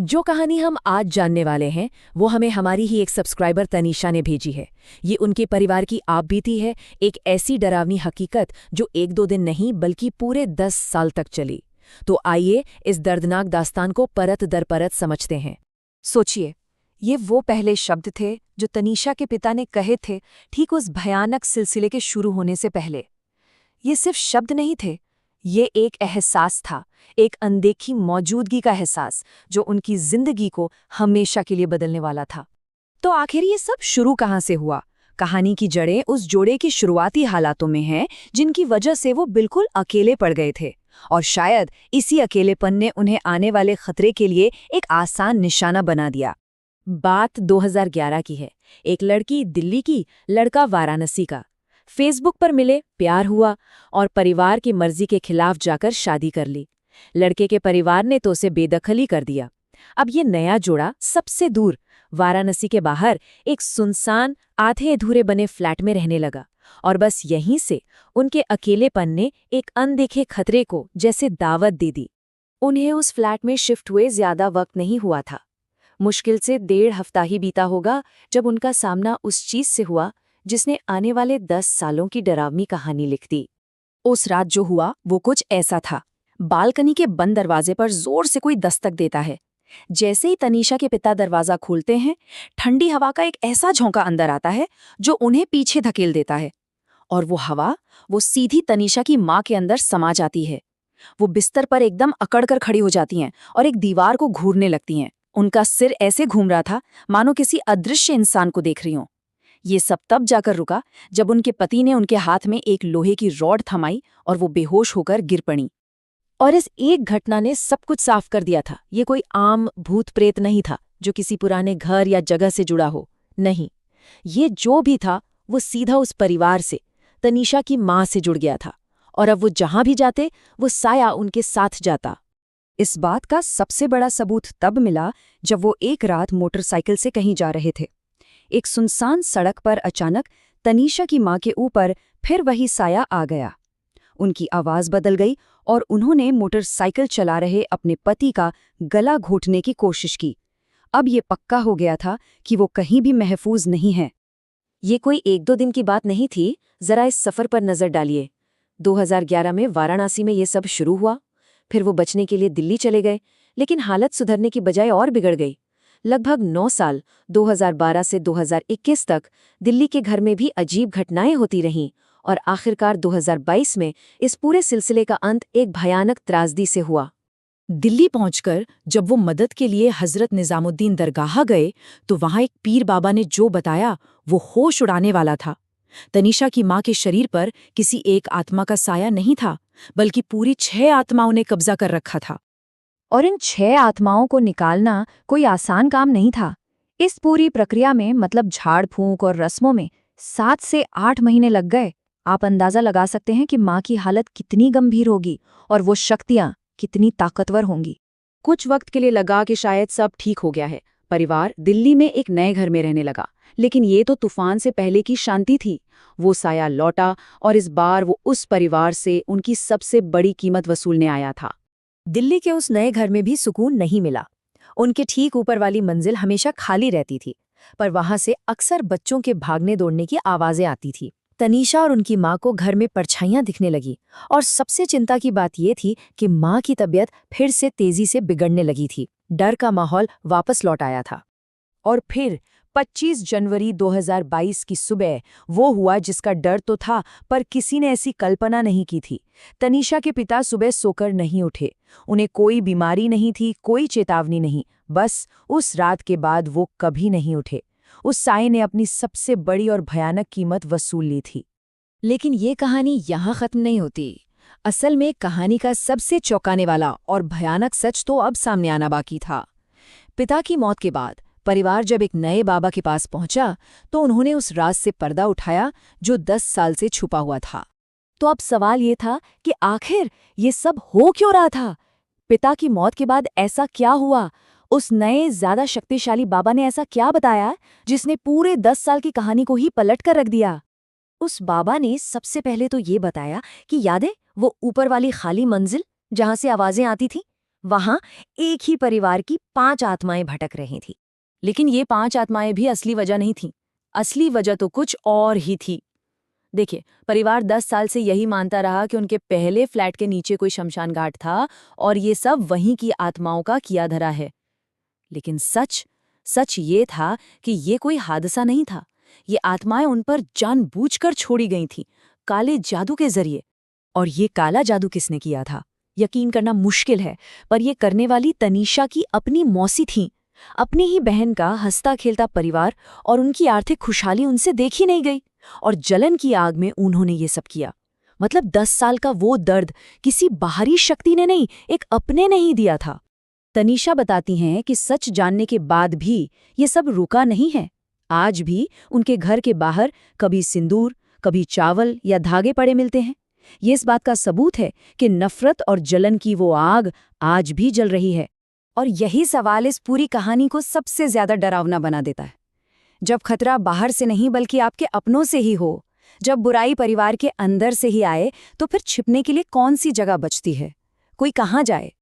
जो कहानी हम आज जानने वाले हैं वो हमें हमारी ही एक सब्सक्राइबर तनीषा ने भेजी है। ये उनके परिवार की आप बीती है, एक ऐसी डरावनी हकीकत जो एक दो दिन नहीं बल्कि पूरे 10 साल तक चली। तो आइए इस दर्दनाक दास्तान को परत दर परत समझते हैं। सोचिए, ये वो पहले शब्द थे जो तनीषा के पिता ने कहे थे ठीक उस भयानक सिलसिले के शुरू होने से पहले। ये सिर्फ शब्द नहीं थे, ये एक एहसास था, एक अनदेखी मौजूदगी का एहसास जो उनकी जिंदगी को हमेशा के लिए बदलने वाला था। तो आखिर ये सब शुरू कहाँ से हुआ? कहानी की जड़ें उस जोड़े की शुरुआती हालातों में हैं जिनकी वजह से वो बिल्कुल अकेले पड़ गए थे, और शायद इसी अकेलेपन ने उन्हें आने वाले खतरे के लिए एक आसान निशाना बना दिया। बात 2011 की है। एक लड़की दिल्ली की, लड़का वाराणसी का। फेसबुक पर मिले, प्यार हुआ और परिवार की मर्जी के खिलाफ जाकर शादी कर ली। लड़के के परिवार ने तो उसे बेदखल कर दिया। अब ये नया जोड़ा सबसे दूर वाराणसी के बाहर एक सुनसान आधे अधूरे बने फ्लैट में रहने लगा, और बस यहीं से उनके अकेलेपन ने एक अनदेखे खतरे को जैसे दावत दे दी। उन्हें उस फ्लैट में शिफ्ट हुए ज्यादा वक्त नहीं हुआ था। मुश्किल से 1.5 हफ्ता ही बीता होगा जब उनका सामना उस चीज से हुआ जिसने आने वाले 10 सालों की डरावनी कहानी लिख दी। उस रात जो हुआ वो कुछ ऐसा था। बालकनी के बंद दरवाजे पर जोर से कोई दस्तक देता है। जैसे ही तनीषा के पिता दरवाजा खोलते हैं, ठंडी हवा का एक ऐसा झोंका अंदर आता है जो उन्हें पीछे धकेल देता है, और वो हवा वो सीधी तनीषा की मां के अंदर समा जाती है। वो बिस्तर पर एकदम अकड़कर खड़ी हो जाती हैं और एक दीवार को घूरने लगती हैं। उनका सिर ऐसे घूम रहा था मानो किसी अदृश्य इंसान को देख रही हों। ये सब तब जाकर रुका जब उनके पति ने उनके हाथ में एक लोहे की रॉड थमाई और वो बेहोश होकर गिर पड़ी। और इस एक घटना ने सब कुछ साफ कर दिया था। ये कोई आम भूत प्रेत नहीं था जो किसी पुराने घर या जगह से जुड़ा हो। नहीं, ये जो भी था वो सीधा उस परिवार से, तनीषा की मां से जुड़ गया था, और अब वो जहां भी जाते वो साया उनके साथ जाता। इस बात का सबसे बड़ा सबूत तब मिला जब वो एक रात मोटरसाइकिल से कहीं जा रहे थे। एक सुनसान सड़क पर अचानक तनीषा की मां के ऊपर फिर वही साया आ गया। उनकी आवाज बदल गई और उन्होंने मोटरसाइकिल चला रहे अपने पति का गला घोटने की कोशिश की। अब ये पक्का हो गया था कि वो कहीं भी महफूज नहीं है। ये कोई 1-2 दिन की बात नहीं थी। जरा इस सफर पर नजर डालिए। 2011 में वाराणसी में ये सब शुरू हुआ। फिर वो बचने के लिए दिल्ली चले गए, लेकिन हालत सुधरने की बजाय और बिगड़ गई। लगभग 9 साल 2012 से 2021 तक दिल्ली के घर में भी अजीब घटनाएं होती रहीं, और आखिरकार 2022 में इस पूरे सिलसिले का अंत एक भयानक त्रासदी से हुआ। दिल्ली पहुंचकर जब वो मदद के लिए हजरत निजामुद्दीन दरगाह गए तो वहां एक पीर बाबा ने जो बताया वो होश उड़ाने वाला था। तनीषा की मां के शरीर पर किसी एक आत्मा का साया नहीं था, बल्कि पूरी 6 आत्माओं ने कब्जा कर रखा था। और इन 6 आत्माओं को निकालना कोई आसान काम नहीं था। इस पूरी प्रक्रिया में, मतलब झाड़ फूंक और रस्मों में, 7 से 8 महीने लग गए। आप अंदाजा लगा सकते हैं कि मां की हालत कितनी गंभीर होगी और वो शक्तियां कितनी ताकतवर होंगी। कुछ वक्त के लिए लगा कि शायद सब ठीक हो गया है। परिवार दिल्ली में एक नए घर में रहने लगा, लेकिन ये तो तूफान से पहले की शांति थी। वो साया लौटा, और इस बार वो उस परिवार से उनकी सबसे बड़ी कीमत वसूलने आया था। दिल्ली के उस नए घर में भी सुकून नहीं मिला। उनके ठीक ऊपर वाली मंजिल हमेशा खाली रहती थी, पर वहां से अक्सर बच्चों के भागने दौड़ने की आवाजें आती थी। तनीषा और उनकी मां को घर में परछाइयां दिखने लगी, और सबसे चिंता की बात यह थी कि मां की तबीयत फिर से तेजी से बिगड़ने लगी थी। डर का माहौल वापस लौट आया था। और फिर 25 जनवरी 2022 की सुबह वो हुआ जिसका डर तो था, पर किसी ने ऐसी कल्पना नहीं की थी। तनीषा के पिता सुबह सोकर नहीं उठे। उन्हें कोई बीमारी नहीं थी, कोई चेतावनी नहीं। बस उस रात के बाद वो कभी नहीं उठे। उस साये ने अपनी सबसे बड़ी और भयानक कीमत वसूल ली थी। लेकिन ये कहानी यहाँ खत्म नहीं होती। असल में कहानी का सबसे चौंकाने वाला और भयानक सच तो अब सामने आना बाकी था। पिता की मौत के बाद परिवार जब एक नए बाबा के पास पहुंचा तो उन्होंने उस राज से पर्दा उठाया जो 10 साल से छुपा हुआ था। तो अब सवाल ये था कि आखिर ये सब हो क्यों रहा था? पिता की मौत के बाद ऐसा क्या हुआ? उस नए ज्यादा शक्तिशाली बाबा ने ऐसा क्या बताया जिसने पूरे 10 साल की कहानी को ही पलट कर रख दिया? उस बाबा ने सबसे पहले तो ये बताया कि यादें वो ऊपर वाली खाली मंजिल जहां से आवाजें आती थी, वहां एक ही परिवार की 5 आत्माएं भटक रही थी। लेकिन ये 5 आत्माएं भी असली वजह नहीं थीं। असली वजह तो कुछ और ही थी। देखिए, परिवार 10 साल से यही मानता रहा कि उनके पहले फ्लैट के नीचे कोई शमशान घाट था और ये सब वहीं की आत्माओं का किया धरा है। लेकिन सच ये था कि ये कोई हादसा नहीं था। ये आत्माएं उन पर जानबूझकर छोड़ी गई थीं, काले जादू के जरिए। और ये काला जादू किसने किया था, यकीन करना मुश्किल है, पर ये करने वाली तनीषा की अपनी मौसी थीं। अपनी ही बहन का हंसता खेलता परिवार और उनकी आर्थिक खुशहाली उनसे देखी नहीं गई, और जलन की आग में उन्होंने ये सब किया। मतलब 10 साल का वो दर्द किसी बाहरी शक्ति ने नहीं, एक अपने ने ही दिया था। तनीषा बताती हैं कि सच जानने के बाद भी ये सब रुका नहीं है। आज भी उनके घर के बाहर कभी सिंदूर, कभी चावल या धागे पड़े मिलते हैं। ये इस बात का सबूत है कि नफरत और जलन की वो आग आज भी जल रही है। और यही सवाल इस पूरी कहानी को सबसे ज्यादा डरावना बना देता है। जब खतरा बाहर से नहीं बल्कि आपके अपनों से ही हो, जब बुराई परिवार के अंदर से ही आए, तो फिर छिपने के लिए कौन सी जगह बचती है? कोई कहाँ जाए?